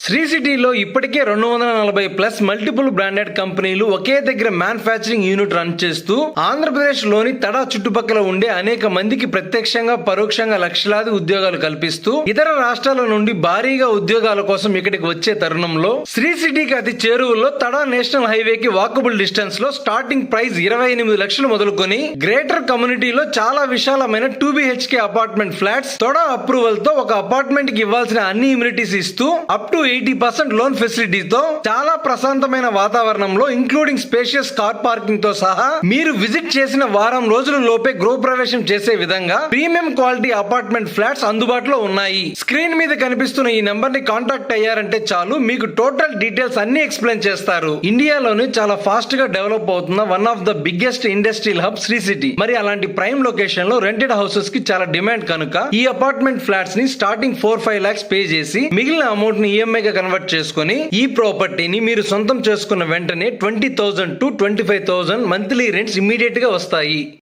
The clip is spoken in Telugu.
శ్రీ సిటీలో ఇప్పటికే 240+ మల్టిపుల్ బ్రాండెడ్ కంపెనీలు ఒకే దగ్గర మ్యానుఫ్యాక్చరింగ్ యూనిట్ రన్ చేస్తూ ఆంధ్రప్రదేశ్ లోని తడా చుట్టుపక్కల ఉండే అనేక మందికి ప్రత్యక్షంగా పరోక్షంగా లక్షలాది ఉద్యోగాలు కల్పిస్తూ ఇతర రాష్ట్రాల నుండి భారీగా ఉద్యోగాల కోసం ఇక్కడికి వచ్చే తరుణంలో శ్రీ సిటీకి అతి చేరువలో తడా నేషనల్ హైవేకి వాకబుల్ డిస్టెన్స్ లో స్టార్టింగ్ ప్రైస్ 28 లక్షలు మొదలుకొని గ్రేటర్ కమ్యూనిటీలో చాలా విశాలమైన 2 BHK అపార్ట్మెంట్ ఫ్లాట్స్ తొడా అప్రూవల్ తో ఒక అపార్ట్మెంట్ కి ఇవ్వాల్సిన అన్ని ఇమ్యూనిటీస్ ఇస్తూ అప్ టు 80% లోన్ ఫెసిలిటీతో చాలా ప్రశాంతమైన వాతావరణంలో ఇంక్లూడింగ్ స్పేషియస్ కార్ పార్కింగ్ తో సహా మీరు విజిట్ చేసిన వారం రోజుల లోపే గృహప్రవేశం చేసే విధంగా ప్రీమియం క్వాలిటీ అపార్ట్మెంట్ ఫ్లాట్స్ అందుబాటులో ఉన్నాయి. స్క్రీన్ మీద కనిపిస్తున్న ఈ నెంబర్ ని కాంటాక్ట్ అయ్యారంటే చాలు మీకు టోటల్ డీటెయిల్స్ అన్ని ఎక్స్ప్లెయిన్ చేస్తారు. ఇండియాలోని చాలా ఫాస్ట్ గా డెవలప్ అవుతున్న one of the biggest industrial hub Sri City. మరి అలాంటి ప్రైమ్ లొకేషన్ లో రెంటెడ్ హౌసెస్ కి చాలా డిమాండ్ కనుక ఈ అపార్ట్మెంట్ ఫ్లాట్స్ ని స్టార్టింగ్ 4-5 lakhs పే చేసి మిగిలిన అమౌంట్ ని ఈఎంఐ గా కన్వర్ట్ చేసుకుని ఈ ప్రాపర్టీని మీరు సొంతం చేసుకున్న వెంటనే 20,000 to 25,000 మంత్లీ రెంట్స్ ఇమ్మీడియట్ గా వస్తాయి.